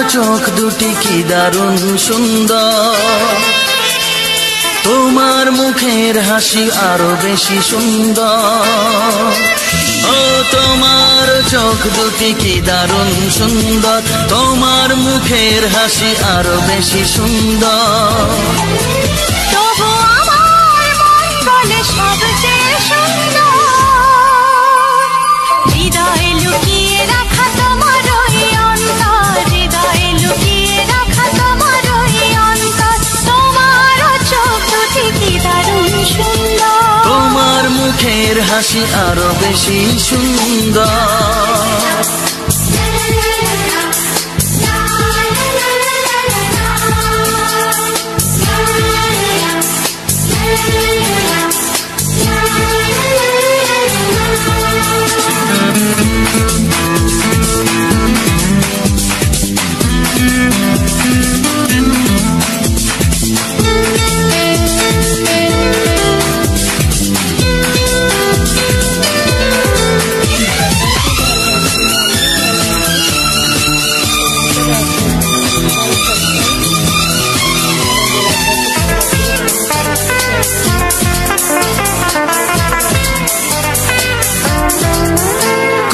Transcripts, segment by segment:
চোখ দুটি কি দারুণ সুন্দর, তোমার মুখের হাসি আরো বেশি সুন্দর। ও তোমার চোখ দুটি কি দারুণ সুন্দর, তোমার মুখের হাসি আরো বেশি সুন্দর। তবু আমার মন বলে সবচেয়ে সুন্দর, হৃদয়ে লুকিয়ে রাখা তোমার ওই অন্তর, হৃদয়ে লুকিয়ে রাখা তোমার ওই অন্তর। তোমার চোখ দুটি কি দারুণ সুন্দর, তোমার মুখের হাসি আরো বেশি সুন্দর।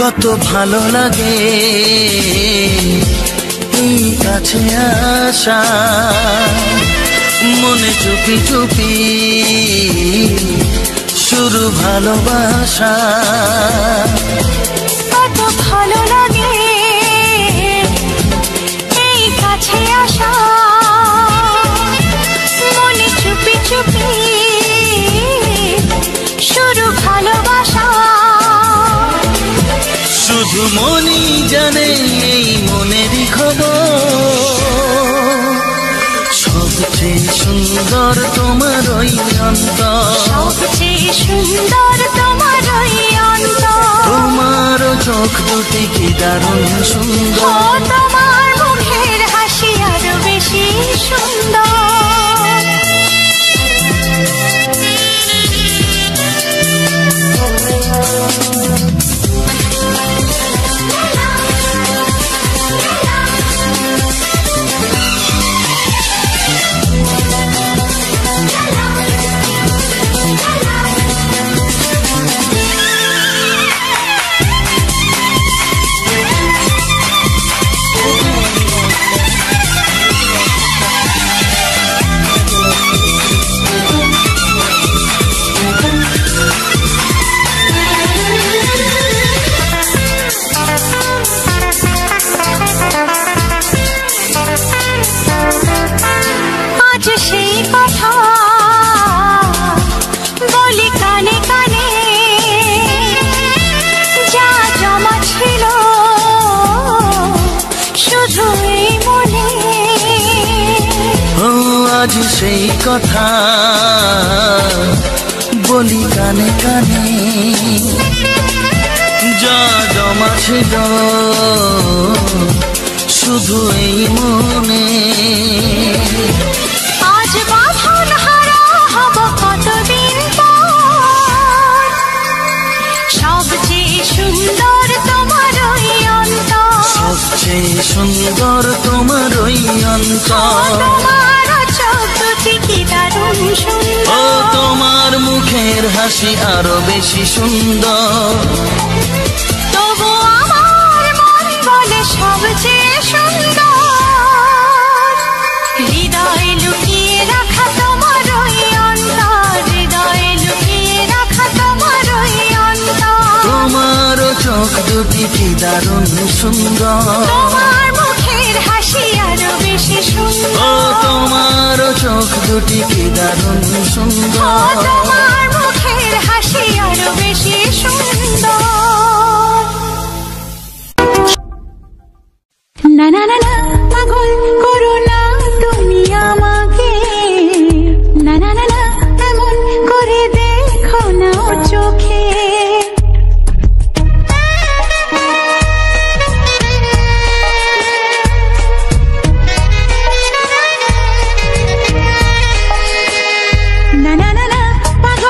কত ভালো লাগে এই কাছে আসা, মনে চুপি চুপি শুরু ভালোবাসা। কত ভালো লাগে এই কাছে আসা, মনে চুপি চুপি শুরু ভালোবাসা। শুধু মনই জানে এই মনেরই খবর, সবচেয়ে সুন্দর তোমার ওই অন্তর, সবচেয়ে সুন্দর তোমার ওই অন্তর। তোমার চোখ দুটি কি দারুণ সুন্দর, তোমার মুখের হাসি আরো বেশি সুন্দর। আজ সেই কথা বলি কানে কানে, যা জমা ছিল শুধু এই মনে। আজ বাঁধন হারা হব কতদিন পর, সবচেয়ে সুন্দর তোমার ওই অন্তর, সবচেয়ে সুন্দর তোমার ওই অন্তর। ও তোমার মুখের হাসি আরো বেশি সুন্দর, তবু আমার মন বলে সবচেয়ে সুন্দর, হৃদয়ে লুকিয়ে রাখা তোমার ওই অন্তর, হৃদয়ে লুকিয়ে রাখা তোমার ওই অন্তর। তোমার চোখ দুটি কি দারুণ সুন্দর, তোমার মুখের হাসি আরো বেশি সুন্দর। ও তোমার চোখ দুটি কি দারুণ সুন্দর, তোমার মুখের হাসি আরো বেশি সুন্দর। না না না না পাগল করো না তুমি আমাকে, না না না না এমন করে দেখো না চোখে। না না না না পাগল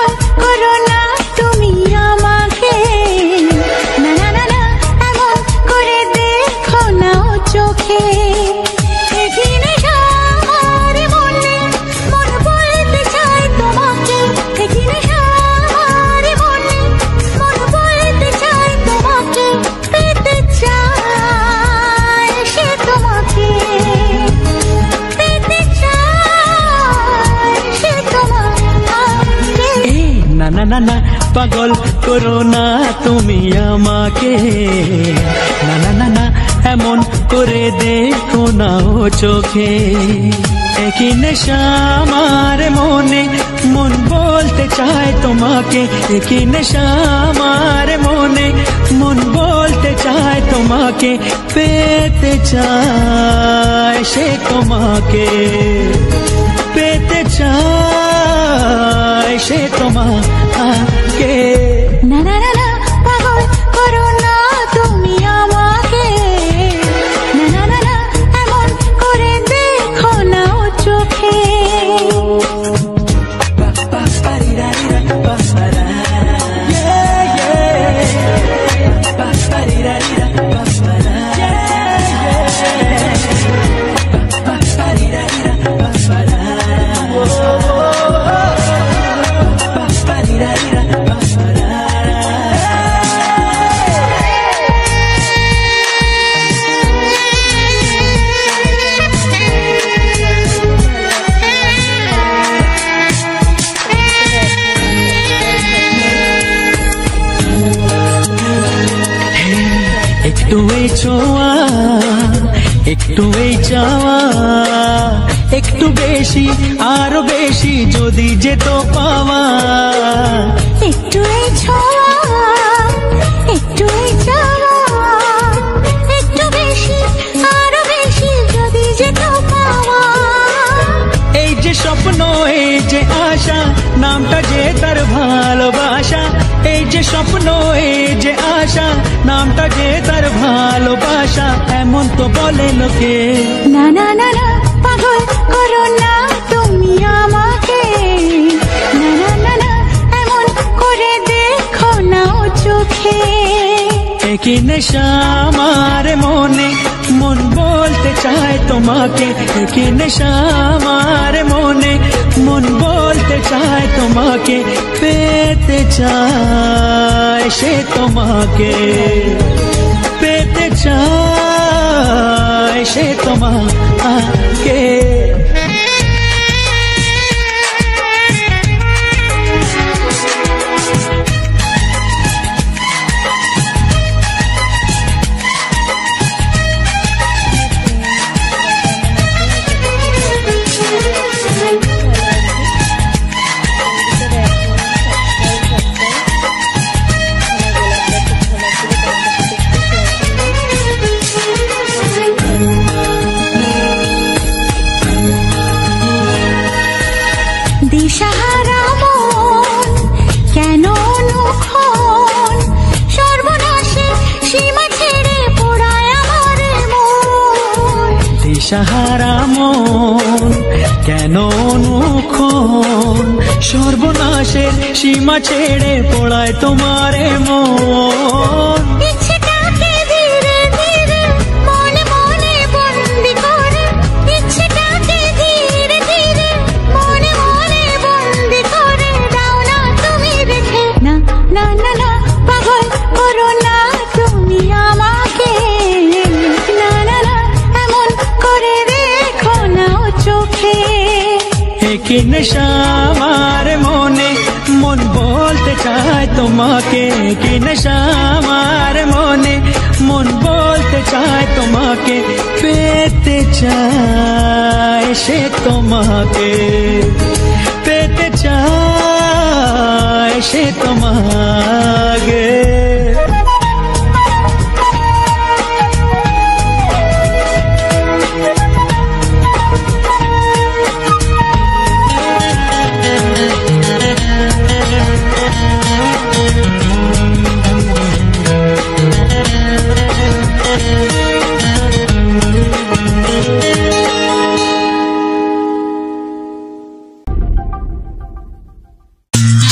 না না না পাগল করো না তুমি আমাকে, না না না না এমন করে দেখো না ও চোখে। একই নেশা আমার মনে, মন বলতে চায় তোমাকে, একই নেশা আমার মনে, মন বলতে চায় তোমাকে, পেতে চায় সে তোমাকে, পেতে চায় সে তোমাকে। না না না না পাগল করো না তুমি আমাকে, না না না না এমন করে দেখো না ও চোখে। একটু এই ছোঁয়া, একটু এই চাওয়া, একটু বেশি আরো বেশি যদি যেত পাওয়া। একটু এই ছোঁয়া, একটু এই চাওয়া, একটু বেশি আরো বেশি যদি যেত পাওয়া। এই যে স্বপ্ন, এই যে আশা, নামটা যে তার ভালোবাসা। এই যে স্বপ্ন, এই যে আশা, নামটা যে তার ভালোবাসা। এমন তো বলে লোকে। না না না না পাগল করো না তুমি আমাকে, না না না না এমন করে দেখো না ও চোখে। একই নেশা আমার মনে, মন বলতে চায় তোমাকে, একই নেশা আমার মনে, মন বলতে চায় তোমাকে, পেতে চায় সে তোমাকে, পেতে চায় সে তোমাকে। দিশাহারা মন কেন অনুক্ষণ, সর্বনাশে সীমা ছেড়ে পোড়ায় আমার মন। দিশাহারা মন কেন অনুক্ষণ, সর্বনাশের সীমা ছেড়ে পড়ায় তোমারে মন। ইচ্ছেটাকে ধীরে ধীরে মনে মনে বন্দি করে, ইচ্ছেটাকে ধীরে ধীরে মনে মনে বন্দি করে দাও না তুমি রেখে। না না না না পাগল করো না তুমি আমাকে, না না না এমন করে দেখো না ও চোখে। একই নেশা আমার মনে, মন বলতে চায় তোমাকে, একই নেশা আমার মনে, মন বলতে চায় তোমাকে, পেতে চায় সে তোমাকে, পেতে চায় সে তোমাকে।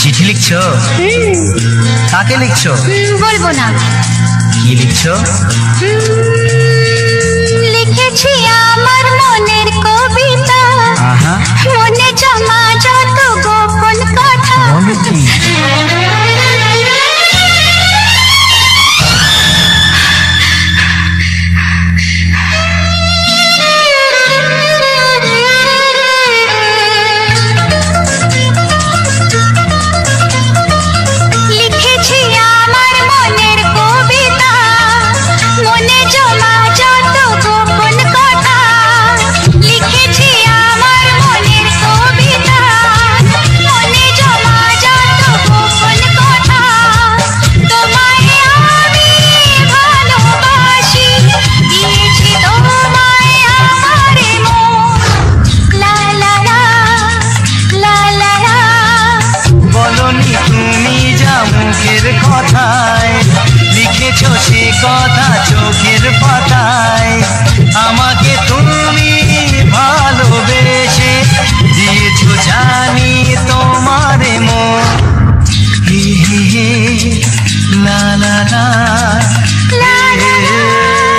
চিঠি লিখছো? কাকে লিখছো? বলবো না। কি লিখছো? লিখেছি আমার মনের কবিতা, মনে জমা যত গোপন কথা। কথায়, লিখেছো সে কথা চোখের পাতায়। আমাকে তুমি ভালোবেসে দিয়েছো জানি তোমারে মন। হে হে হে লা লা লা লা লা লা লা।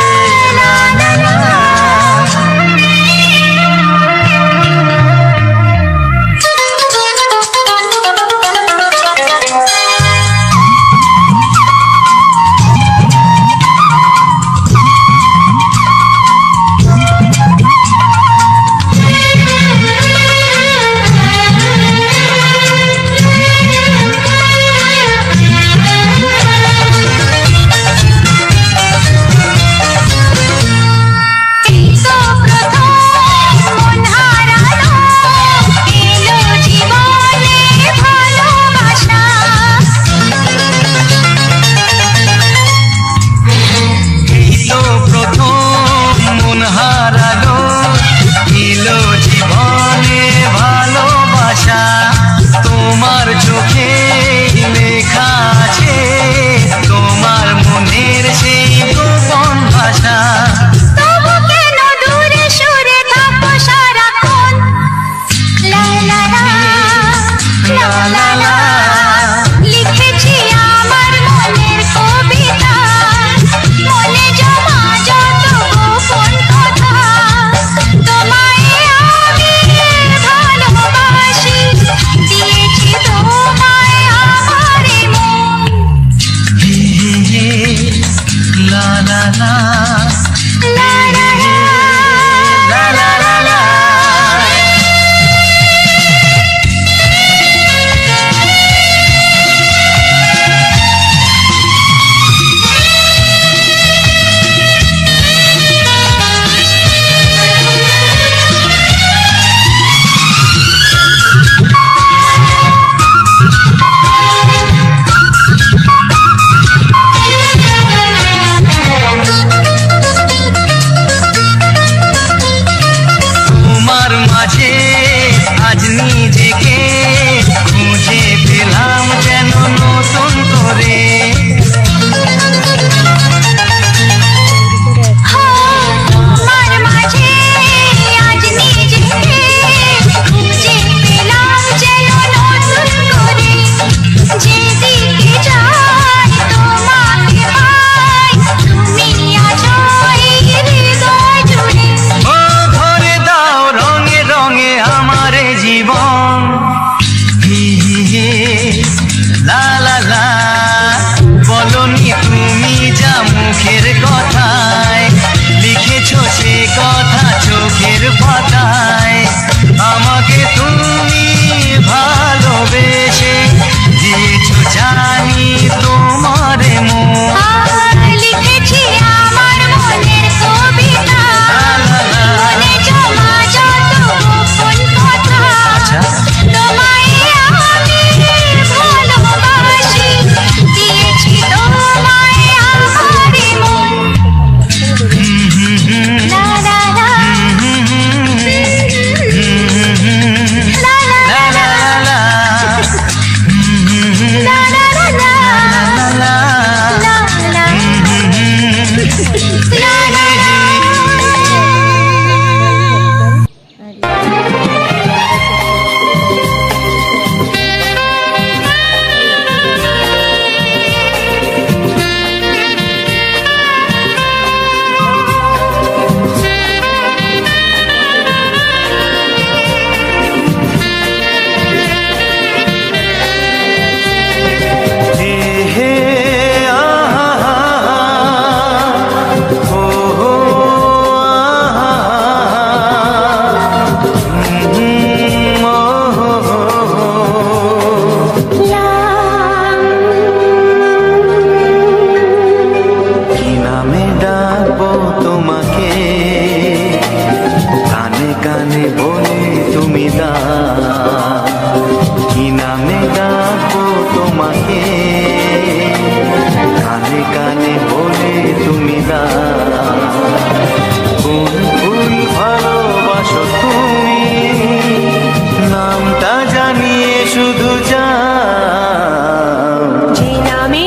যে নামে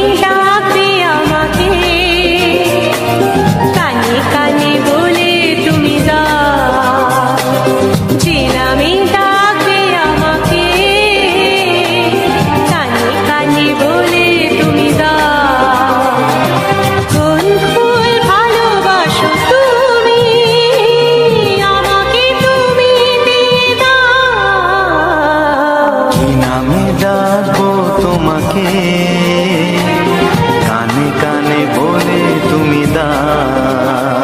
আমাকে কানে কানে বলে তুমি দাও।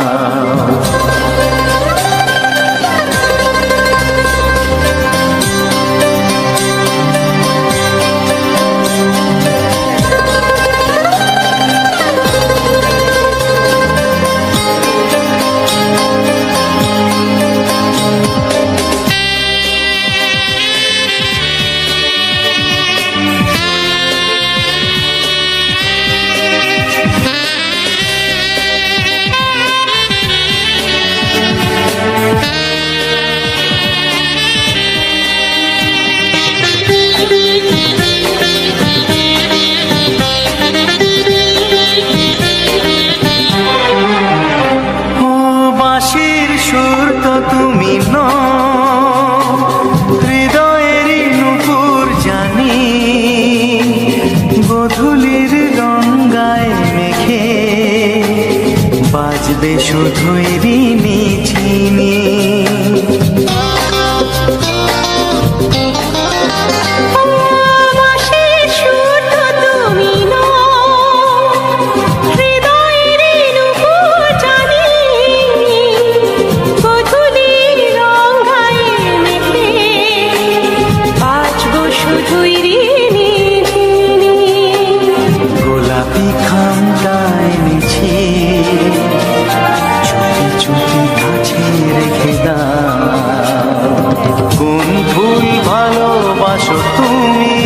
সুর তো তুমি হৃদয়েরই নুপুর জানি, গোধূলির গঙ্গায় মেঘে বাজবে শুধুই ঋণী চিনি। গোলাপি খামটা এনেছি, চুপি চুপি কাছে রেখে দাও। কোন ফুল ভালোবাসো তুমি,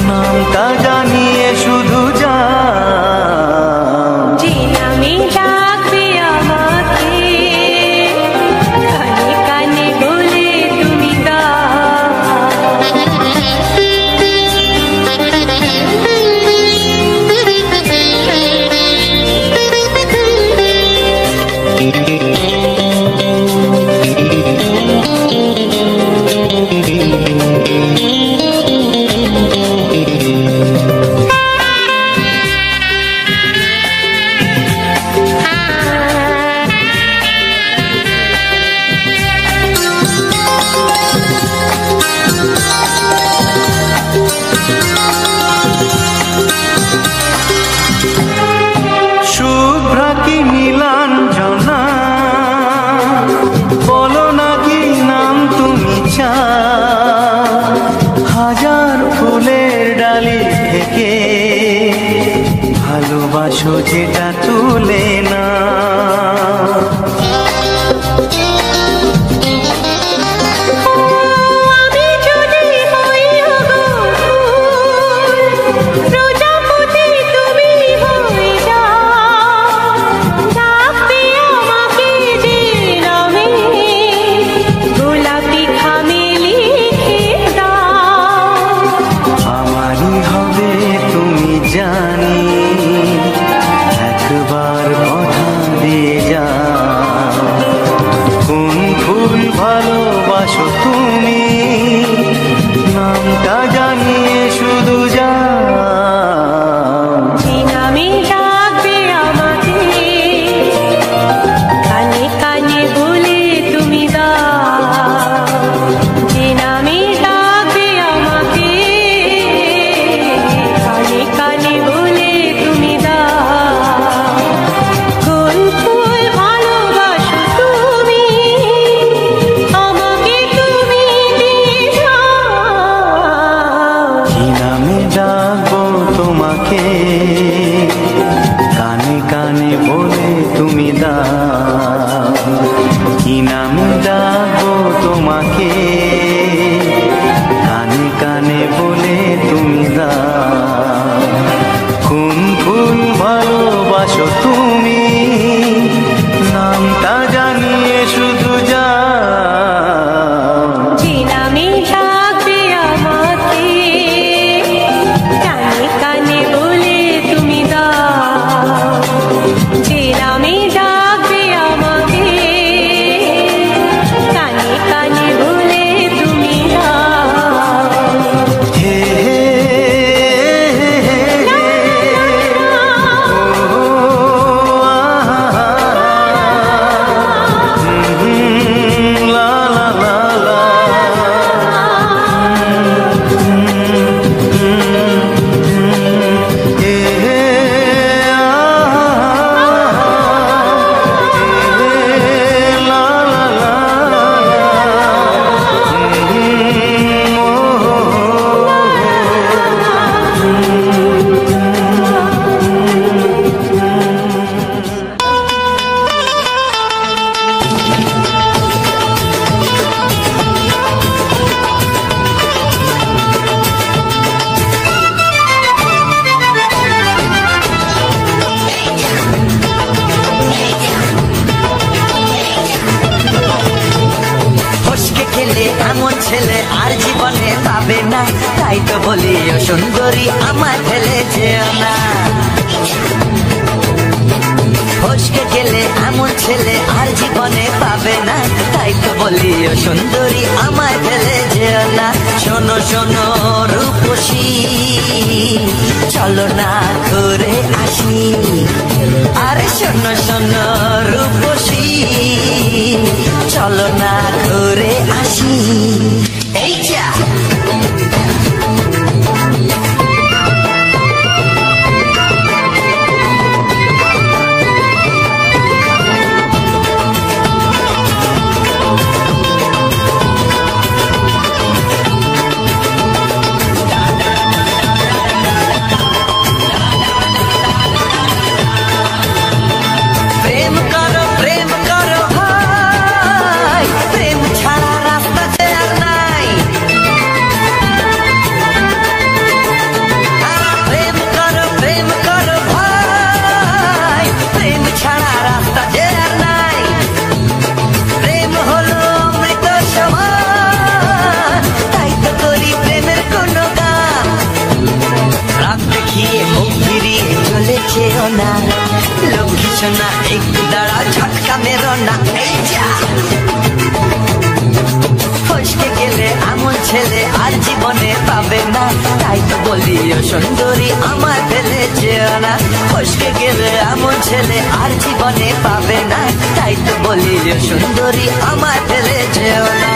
নামটা জানিয়ে শুধু যাও। যে নামে ডাকবে আমাকে কানে কানে বলে তুমি শুভ্রা কি নীলাঞ্জনা, বলো না কি নাম তুমি চাও। হাজার ফুলের ডালি থেকে ভালোবাসো যেটা তুলে না। জানি এত এমন ছেলে আর জীবনে পাবে না, তাই তো বলি ও সুন্দরী আমায় ফেলে যেও না। ফসকে গেলে এমন ছেলে আর জীবনে পাবে না, তাই তো বলি ও সুন্দরী আমায় ফেলে যেও না। শোনো শোনো রূপসী, চলো না ঘুরে আসি। আরে শোনো শোনো রূপসী, চলো না ঘুরে আসি। এই যা না, লক্ষ্মী সোনা একটু দাঁড়া, ঝটকা মেরো না। এই যা ফসকে গেলে এমন ছেলে আর জীবনে পাবে না, তাই তো বলি ও সুন্দরী আমায় ফেলে যেও না। ফসকে গেলে এমন ছেলে আর জীবনে পাবে না, তাই তো বলি ও সুন্দরী আমায় ফেলে যেও না।